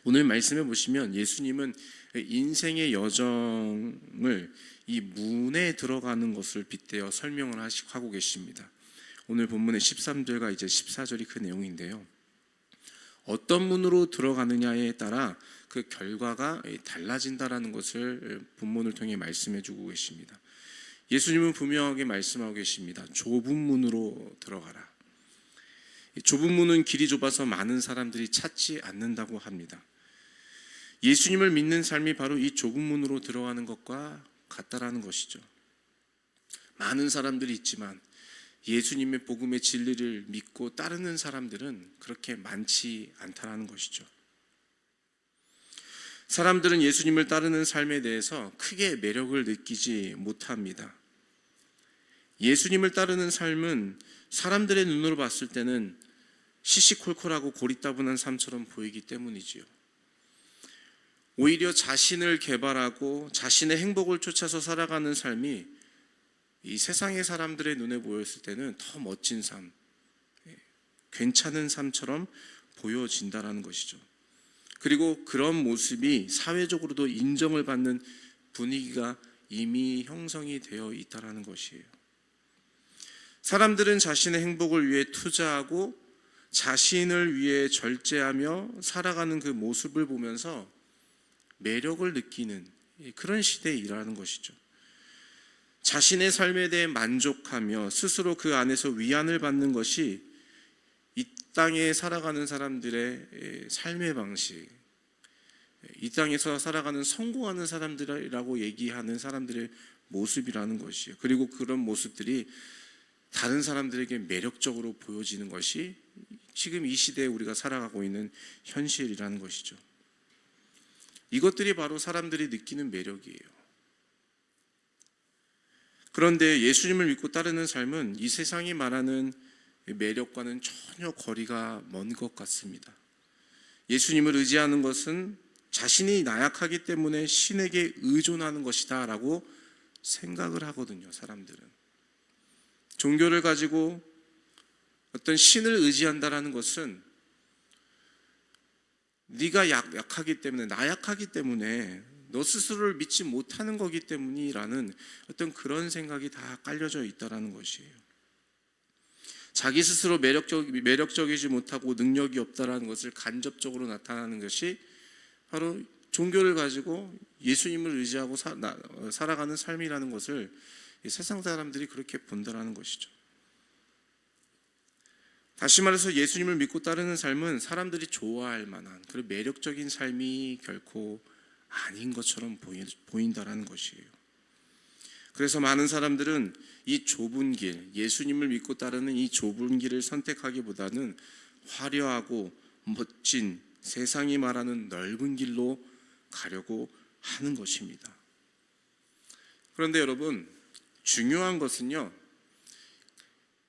오늘 말씀해 보시면 예수님은 인생의 여정을 이 문에 들어가는 것을 빗대어 설명을 하고 계십니다. 오늘 본문의 13절과 이제 14절이 그 내용인데요. 어떤 문으로 들어가느냐에 따라 그 결과가 달라진다라는 것을 본문을 통해 말씀해 주고 계십니다. 예수님은 분명하게 말씀하고 계십니다. 좁은 문으로 들어가라. 좁은 문은 길이 좁아서 많은 사람들이 찾지 않는다고 합니다. 예수님을 믿는 삶이 바로 이 좁은 문으로 들어가는 것과 같다라는 것이죠. 많은 사람들이 있지만 예수님의 복음의 진리를 믿고 따르는 사람들은 그렇게 많지 않다라는 것이죠. 사람들은 예수님을 따르는 삶에 대해서 크게 매력을 느끼지 못합니다. 예수님을 따르는 삶은 사람들의 눈으로 봤을 때는 시시콜콜하고 고리따분한 삶처럼 보이기 때문이지요. 오히려 자신을 개발하고 자신의 행복을 쫓아서 살아가는 삶이 이 세상의 사람들의 눈에 보였을 때는 더 멋진 삶, 괜찮은 삶처럼 보여진다라는 것이죠. 그리고 그런 모습이 사회적으로도 인정을 받는 분위기가 이미 형성이 되어 있다라는 것이에요. 사람들은 자신의 행복을 위해 투자하고 자신을 위해 절제하며 살아가는 그 모습을 보면서 매력을 느끼는 그런 시대에 일하는 것이죠. 자신의 삶에 대해 만족하며 스스로 그 안에서 위안을 받는 것이 이 땅에 살아가는 사람들의 삶의 방식, 이 땅에서 살아가는 성공하는 사람들이라고 얘기하는 사람들의 모습이라는 것이에요. 그리고 그런 모습들이 다른 사람들에게 매력적으로 보여지는 것이 지금 이 시대에 우리가 살아가고 있는 현실이라는 것이죠. 이것들이 바로 사람들이 느끼는 매력이에요. 그런데 예수님을 믿고 따르는 삶은 이 세상이 말하는 매력과는 전혀 거리가 먼 것 같습니다. 예수님을 의지하는 것은 자신이 나약하기 때문에 신에게 의존하는 것이다 라고 생각을 하거든요, 사람들은. 종교를 가지고 어떤 신을 의지한다라는 것은 네가 약하기 때문에, 나약하기 때문에 너 스스로를 믿지 못하는 거기 때문이라는 어떤 그런 생각이 다 깔려져 있다라는 것이에요. 자기 스스로 매력적이지 못하고 능력이 없다라는 것을 간접적으로 나타나는 것이 바로 종교를 가지고 예수님을 의지하고 살아가는 삶이라는 것을 세상 사람들이 그렇게 본다라는 것이죠. 다시 말해서 예수님을 믿고 따르는 삶은 사람들이 좋아할 만한 그런 매력적인 삶이 결코 아닌 것처럼 보인다라는 것이에요. 그래서 많은 사람들은 이 좁은 길, 예수님을 믿고 따르는 이 좁은 길을 선택하기보다는 화려하고 멋진 세상이 말하는 넓은 길로 가려고 하는 것입니다. 그런데 여러분, 중요한 것은요,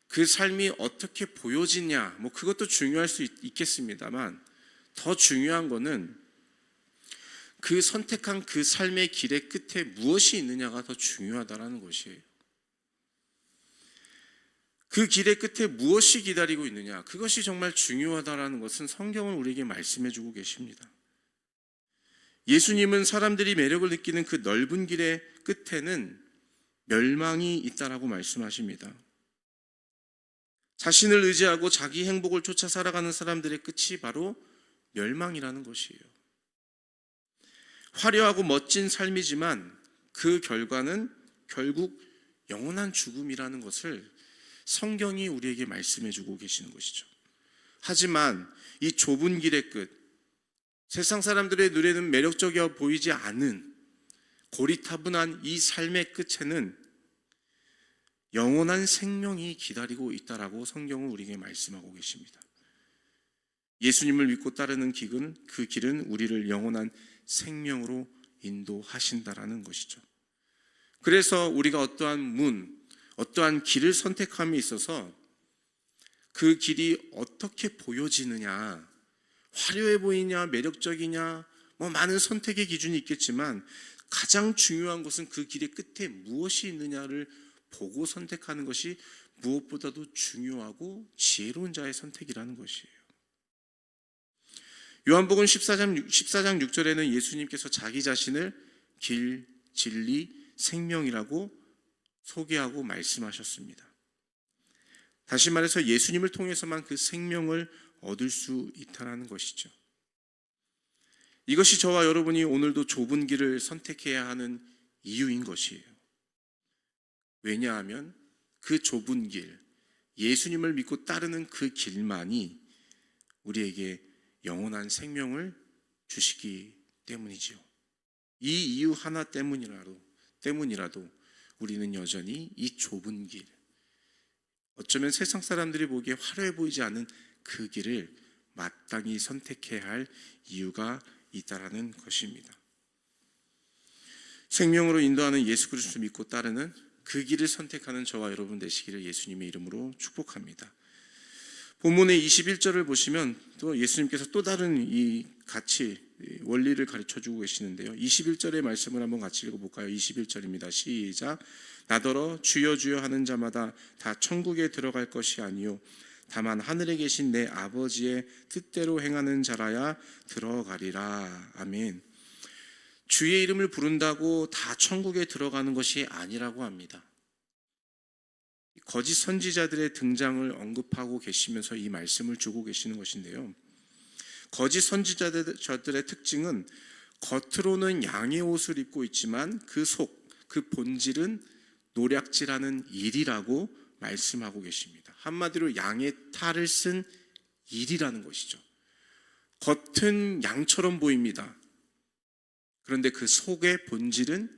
그 삶이 어떻게 보여지냐, 그것도 중요할 수 있겠습니다만 더 중요한 것은 그 선택한 그 삶의 길의 끝에 무엇이 있느냐가 더 중요하다는 것이에요. 그 길의 끝에 무엇이 기다리고 있느냐, 그것이 정말 중요하다는 것은 성경은 우리에게 말씀해 주고 계십니다. 예수님은 사람들이 매력을 느끼는 그 넓은 길의 끝에는 멸망이 있다라고 말씀하십니다. 자신을 의지하고 자기 행복을 쫓아 살아가는 사람들의 끝이 바로 멸망이라는 것이에요. 화려하고 멋진 삶이지만 그 결과는 결국 영원한 죽음이라는 것을 성경이 우리에게 말씀해 주고 계시는 것이죠. 하지만 이 좁은 길의 끝, 세상 사람들의 눈에는 매력적이어 보이지 않은 고리타분한 이 삶의 끝에는 영원한 생명이 기다리고 있다라고 성경은 우리에게 말씀하고 계십니다. 예수님을 믿고 따르는 길은, 그 길은 우리를 영원한 생명으로 인도하신다라는 것이죠. 그래서 우리가 어떠한 문, 어떠한 길을 선택함에 있어서 그 길이 어떻게 보여지느냐, 화려해 보이냐, 매력적이냐, 많은 선택의 기준이 있겠지만 가장 중요한 것은 그 길의 끝에 무엇이 있느냐를 보고 선택하는 것이 무엇보다도 중요하고 지혜로운 자의 선택이라는 것이에요. 요한복음 14장 6절에는 예수님께서 자기 자신을 길, 진리, 생명이라고 소개하고 말씀하셨습니다. 다시 말해서 예수님을 통해서만 그 생명을 얻을 수 있다는 것이죠. 이것이 저와 여러분이 오늘도 좁은 길을 선택해야 하는 이유인 것이에요. 왜냐하면 그 좁은 길, 예수님을 믿고 따르는 그 길만이 우리에게 영원한 생명을 주시기 때문이지요. 이 이유 하나 때문이라도 우리는 여전히 이 좁은 길, 어쩌면 세상 사람들이 보기에 화려해 보이지 않은 그 길을 마땅히 선택해야 할 이유가 있다라는 것입니다. 생명으로 인도하는 예수 그리스도를 믿고 따르는 그 길을 선택하는 저와 여러분 되시기를 예수님의 이름으로 축복합니다. 본문의 21절을 보시면 또 예수님께서 또 다른 이 가치, 원리를 가르쳐주고 계시는데요. 21절의 말씀을 한번 같이 읽어볼까요? 21절입니다. 시작. 나더러 주여 주여 하는 자마다 다 천국에 들어갈 것이 아니요 다만 하늘에 계신 내 아버지의 뜻대로 행하는 자라야 들어가리라. 아멘. 주의 이름을 부른다고 다 천국에 들어가는 것이 아니라고 합니다. 거짓 선지자들의 등장을 언급하고 계시면서 이 말씀을 주고 계시는 것인데요. 거짓 선지자들의 특징은 겉으로는 양의 옷을 입고 있지만 그 속, 그 본질은 노략질하는 일이라고 말씀하고 계십니다. 한마디로 양의 탈을 쓴 일이라는 것이죠. 겉은 양처럼 보입니다. 그런데 그 속의 본질은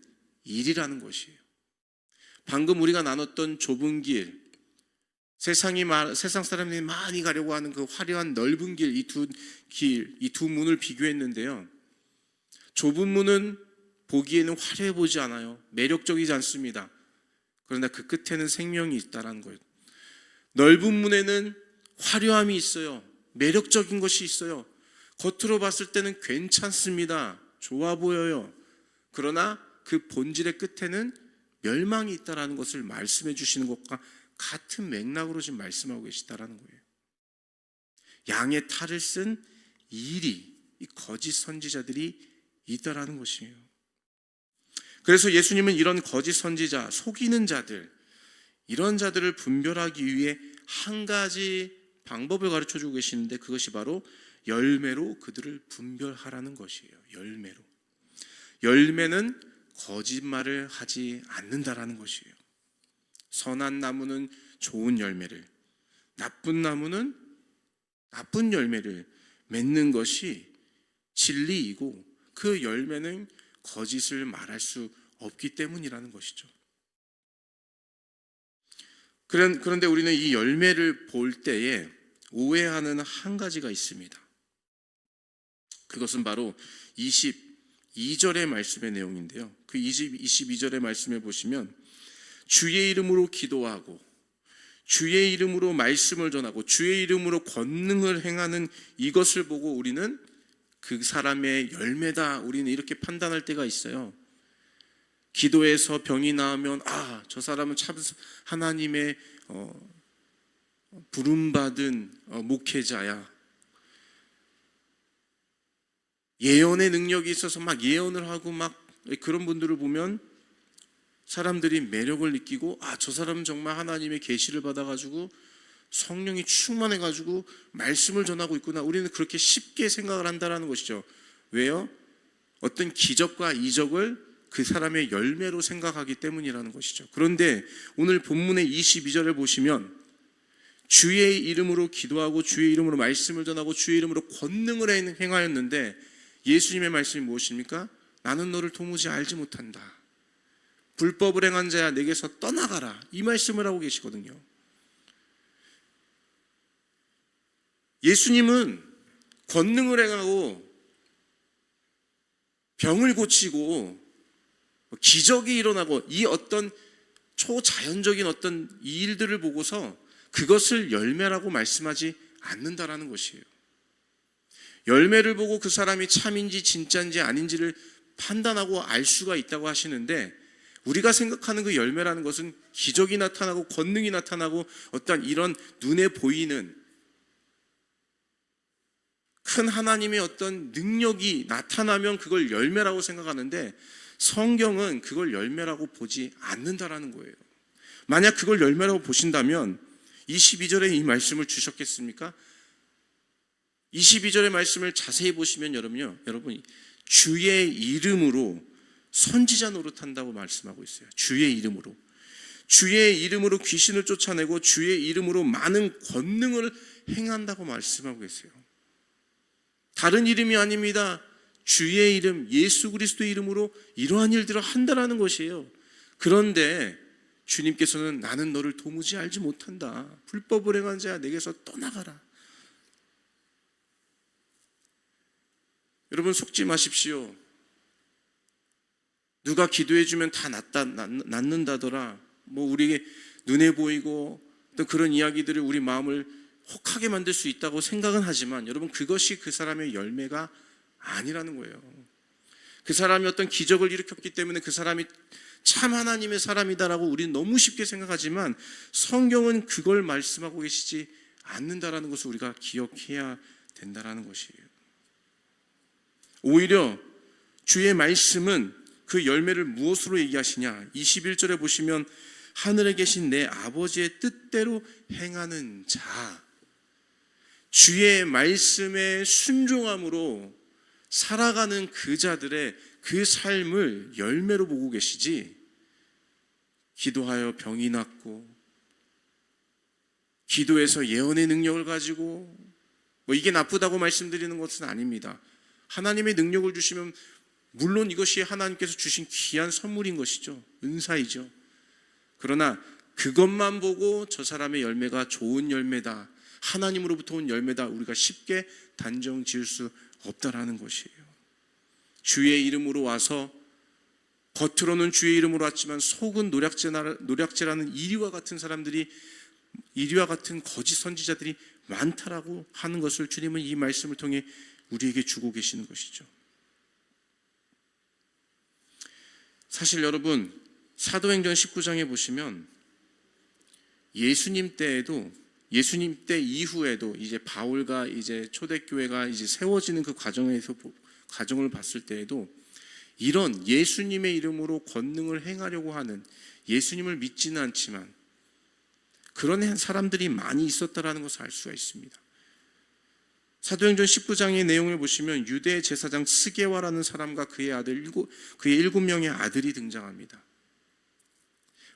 일이라는 것이에요. 방금 우리가 나눴던 좁은 길, 세상 사람들이 많이 가려고 하는 그 화려한 넓은 길, 이 두 문을 비교했는데요. 좁은 문은 보기에는 화려해 보이지 않아요. 매력적이지 않습니다. 그러나 그 끝에는 생명이 있다는 거예요. 넓은 문에는 화려함이 있어요. 매력적인 것이 있어요. 겉으로 봤을 때는 괜찮습니다. 좋아 보여요. 그러나 그 본질의 끝에는 멸망이 있다는 것을 말씀해 주시는 것과 같은 맥락으로 지금 말씀하고 계시다는 거예요. 양의 탈을 쓴 일이, 이 거짓 선지자들이 있다라는 것이에요. 그래서 예수님은 이런 거짓 선지자, 속이는 자들, 이런 자들을 분별하기 위해 한 가지 방법을 가르쳐주고 계시는데 그것이 바로 열매로 그들을 분별하라는 것이에요. 열매는 거짓말을 하지 않는다라는 것이에요. 선한 나무는 좋은 열매를, 나쁜 나무는 나쁜 열매를 맺는 것이 진리이고 그 열매는 거짓을 말할 수 없기 때문이라는 것이죠. 그런데 우리는 이 열매를 볼 때에 오해하는 한 가지가 있습니다. 그것은 바로 22절의 말씀의 내용인데요. 그 22절의 말씀에 보시면 주의 이름으로 기도하고 주의 이름으로 말씀을 전하고 주의 이름으로 권능을 행하는 이것을 보고 우리는 그 사람의 열매다, 우리는 이렇게 판단할 때가 있어요. 기도해서 병이 나으면 저 사람은 참 하나님의 부름받은 목회자야. 예언의 능력이 있어서 막 예언을 하고 막 그런 분들을 보면 사람들이 매력을 느끼고 저 사람은 정말 하나님의 계시를 받아가지고 성령이 충만해가지고 말씀을 전하고 있구나. 우리는 그렇게 쉽게 생각을 한다는 것이죠. 왜요? 어떤 기적과 이적을 그 사람의 열매로 생각하기 때문이라는 것이죠. 그런데 오늘 본문의 22절을 보시면 주의 이름으로 기도하고 주의 이름으로 말씀을 전하고 주의 이름으로 권능을 행하였는데 예수님의 말씀이 무엇입니까? 나는 너를 도무지 알지 못한다. 불법을 행한 자야 내게서 떠나가라. 이 말씀을 하고 계시거든요. 예수님은 권능을 행하고 병을 고치고 기적이 일어나고 이 어떤 초자연적인 어떤 이 일들을 보고서 그것을 열매라고 말씀하지 않는다라는 것이에요. 열매를 보고 그 사람이 참인지 진짜인지 아닌지를 판단하고 알 수가 있다고 하시는데 우리가 생각하는 그 열매라는 것은 기적이 나타나고 권능이 나타나고 어떤 이런 눈에 보이는 큰 하나님의 어떤 능력이 나타나면 그걸 열매라고 생각하는데 성경은 그걸 열매라고 보지 않는다라는 거예요. 만약 그걸 열매라고 보신다면 22절에 이 말씀을 주셨겠습니까? 22절의 말씀을 자세히 보시면 여러분 주의 이름으로 선지자 노릇한다고 말씀하고 있어요. 주의 이름으로. 주의 이름으로 귀신을 쫓아내고 주의 이름으로 많은 권능을 행한다고 말씀하고 있어요. 다른 이름이 아닙니다. 주의 이름, 예수 그리스도의 이름으로 이러한 일들을 한다라는 것이에요. 그런데 주님께서는 나는 너를 도무지 알지 못한다. 불법을 행한 자야 내게서 떠나가라. 여러분 속지 마십시오. 누가 기도해주면 다 낫는다더라. 우리에게 눈에 보이고 어떤 그런 이야기들을 우리 마음을 혹하게 만들 수 있다고 생각은 하지만 여러분 그것이 그 사람의 열매가 아니라는 거예요. 그 사람이 어떤 기적을 일으켰기 때문에 그 사람이 참 하나님의 사람이다라고 우리는 너무 쉽게 생각하지만 성경은 그걸 말씀하고 계시지 않는다라는 것을 우리가 기억해야 된다라는 것이에요. 오히려 주의 말씀은 그 열매를 무엇으로 얘기하시냐? 21절에 보시면 하늘에 계신 내 아버지의 뜻대로 행하는 자, 주의 말씀에 순종함으로 살아가는 그 자들의 그 삶을 열매로 보고 계시지, 기도하여 병이 낫고 기도해서 예언의 능력을 가지고 이게 나쁘다고 말씀드리는 것은 아닙니다. 하나님의 능력을 주시면 물론 이것이 하나님께서 주신 귀한 선물인 것이죠. 은사이죠. 그러나 그것만 보고 저 사람의 열매가 좋은 열매다, 하나님으로부터 온 열매다, 우리가 쉽게 단정 지을 수 없다라는 것이에요. 주의 이름으로 와서 겉으로는 주의 이름으로 왔지만 속은 노략질하는 이리와 같은 사람들이, 이리와 같은 거짓 선지자들이 많다라고 하는 것을 주님은 이 말씀을 통해 우리에게 주고 계시는 것이죠. 사실 여러분 사도행전 19장에 보시면 예수님 때에도, 예수님 때 이후에도 이제 바울과 이제 초대교회가 이제 세워지는 그 과정을 봤을 때에도 이런 예수님의 이름으로 권능을 행하려고 하는, 예수님을 믿지는 않지만 그런 사람들이 많이 있었다라는 것을 알 수가 있습니다. 사도행전 19장의 내용을 보시면 유대 제사장 스게와라는 사람과 그의 7명의 아들이 등장합니다.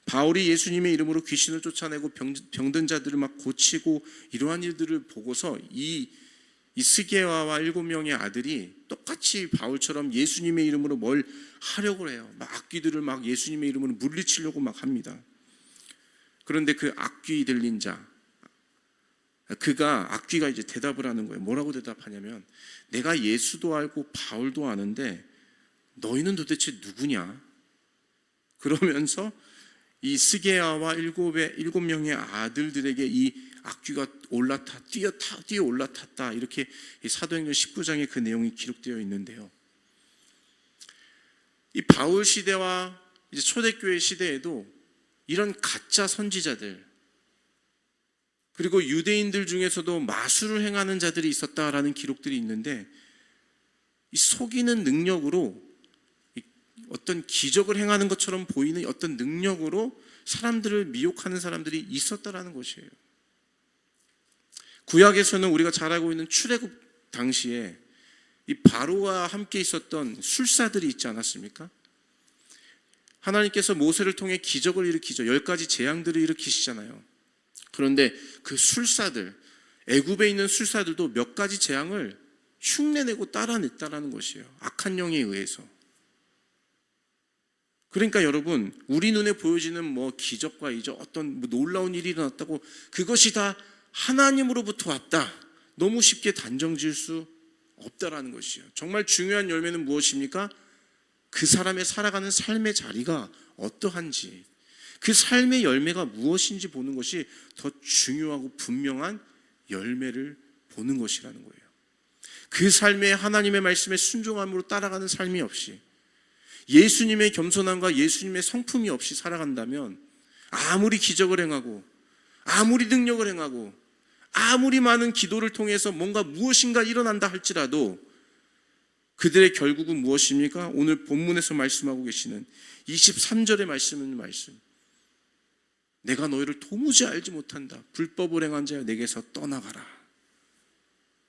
바울이 예수님의 이름으로 귀신을 쫓아내고 병든 자들을 막 고치고 이러한 일들을 보고서 이 스게와와 7명의 아들이 똑같이 바울처럼 예수님의 이름으로 뭘 하려고 해요. 막 악귀들을 막 예수님의 이름으로 물리치려고 막 합니다. 그런데 그 악귀 들린 자, 악귀가 이제 대답을 하는 거예요. 뭐라고 대답하냐면, 내가 예수도 알고 바울도 아는데 너희는 도대체 누구냐? 그러면서 이 스게야와 7명의 아들들에게 이 악귀가 뛰어 올라탔다, 이렇게 사도행전 19장에 그 내용이 기록되어 있는데요. 이 바울 시대와 이제 초대교회 시대에도 이런 가짜 선지자들, 그리고 유대인들 중에서도 마술을 행하는 자들이 있었다라는 기록들이 있는데, 이 속이는 능력으로 어떤 기적을 행하는 것처럼 보이는 어떤 능력으로 사람들을 미혹하는 사람들이 있었다라는 것이에요. 구약에서는 우리가 잘 알고 있는 출애굽 당시에 이 바로와 함께 있었던 술사들이 있지 않았습니까? 하나님께서 모세를 통해 기적을 일으키죠. 10가지 재앙들을 일으키시잖아요. 그런데 그 술사들, 애굽에 있는 술사들도 몇 가지 재앙을 흉내내고 따라냈다라는 것이에요. 악한 영에 의해서. 그러니까 여러분, 우리 눈에 보여지는 기적과 이적, 어떤 놀라운 일이 일어났다고 그것이 다 하나님으로부터 왔다, 너무 쉽게 단정 지을 수 없다라는 것이에요. 정말 중요한 열매는 무엇입니까? 그 사람의 살아가는 삶의 자리가 어떠한지, 그 삶의 열매가 무엇인지 보는 것이 더 중요하고 분명한 열매를 보는 것이라는 거예요. 그 삶에 하나님의 말씀에 순종함으로 따라가는 삶이 없이, 예수님의 겸손함과 예수님의 성품이 없이 살아간다면 아무리 기적을 행하고 아무리 능력을 행하고 아무리 많은 기도를 통해서 뭔가 무엇인가 일어난다 할지라도 그들의 결국은 무엇입니까? 오늘 본문에서 말씀하고 계시는 23절의 말씀은 내가 너희를 도무지 알지 못한다. 불법을 행한 자여 내게서 떠나가라.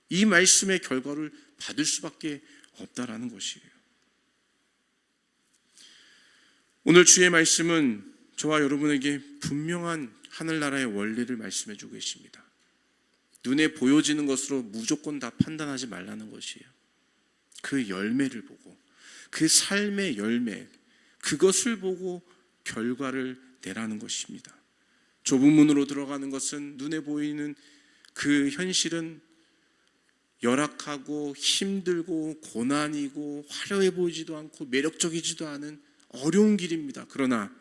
이 말씀의 결과를 받을 수밖에 없다라는 것이에요. 오늘 주의 말씀은 저와 여러분에게 분명한 하늘나라의 원리를 말씀해 주고 계십니다. 눈에 보여지는 것으로 무조건 다 판단하지 말라는 것이에요. 그 열매를 보고, 그 삶의 열매, 그것을 보고 결과를 내라는 것입니다. 좁은 문으로 들어가는 것은 눈에 보이는 그 현실은 열악하고 힘들고 고난이고 화려해 보이지도 않고 매력적이지도 않은 어려운 길입니다. 그러나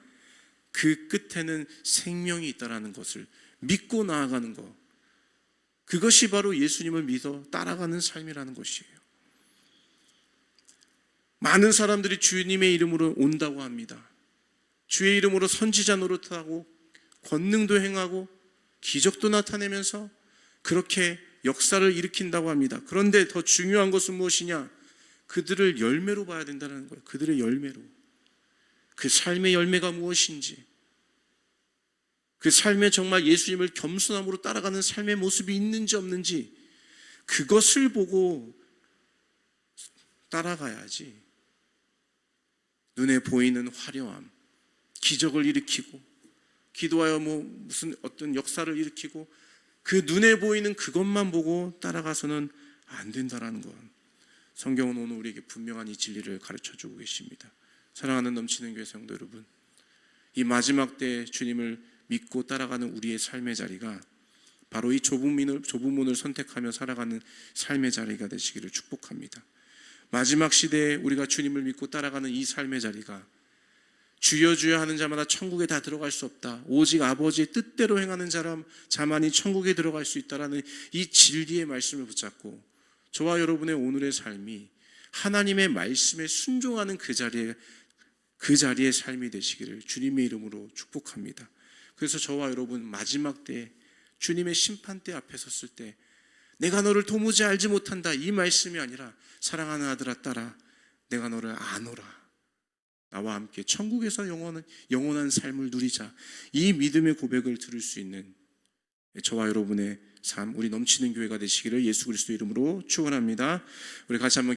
그 끝에는 생명이 있다는 것을 믿고 나아가는 것, 그것이 바로 예수님을 믿어 따라가는 삶이라는 것이에요. 많은 사람들이 주님의 이름으로 온다고 합니다. 주의 이름으로 선지자 노릇하고 권능도 행하고 기적도 나타내면서 그렇게 역사를 일으킨다고 합니다. 그런데 더 중요한 것은 무엇이냐? 그들을 열매로 봐야 된다는 거예요. 그들의 열매로. 그 삶의 열매가 무엇인지, 그 삶에 정말 예수님을 겸손함으로 따라가는 삶의 모습이 있는지 없는지, 그것을 보고 따라가야지. 눈에 보이는 화려함, 기적을 일으키고 기도하여 무슨 어떤 역사를 일으키고 그 눈에 보이는 그것만 보고 따라가서는 안 된다라는 것, 성경은 오늘 우리에게 분명한 이 진리를 가르쳐주고 계십니다. 사랑하는 넘치는 교회 성도 여러분, 이 마지막 때 주님을 믿고 따라가는 우리의 삶의 자리가 바로 이 좁은 문을 선택하며 살아가는 삶의 자리가 되시기를 축복합니다. 마지막 시대에 우리가 주님을 믿고 따라가는 이 삶의 자리가 주여 주여 하는 자마다 천국에 다 들어갈 수 없다. 오직 아버지의 뜻대로 행하는 자만이 천국에 들어갈 수 있다라는 이 진리의 말씀을 붙잡고 저와 여러분의 오늘의 삶이 하나님의 말씀에 순종하는 그 자리의 삶이 되시기를 주님의 이름으로 축복합니다. 그래서 저와 여러분 마지막 때 주님의 심판대 앞에 섰을 때 내가 너를 도무지 알지 못한다, 이 말씀이 아니라 사랑하는 아들아 딸아 내가 너를 아노라, 나와 함께 천국에서 영원한 삶을 누리자, 이 믿음의 고백을 들을 수 있는 저와 여러분의 삶, 우리 넘치는 교회가 되시기를 예수 그리스도 이름으로 축원합니다. 우리 같이 한번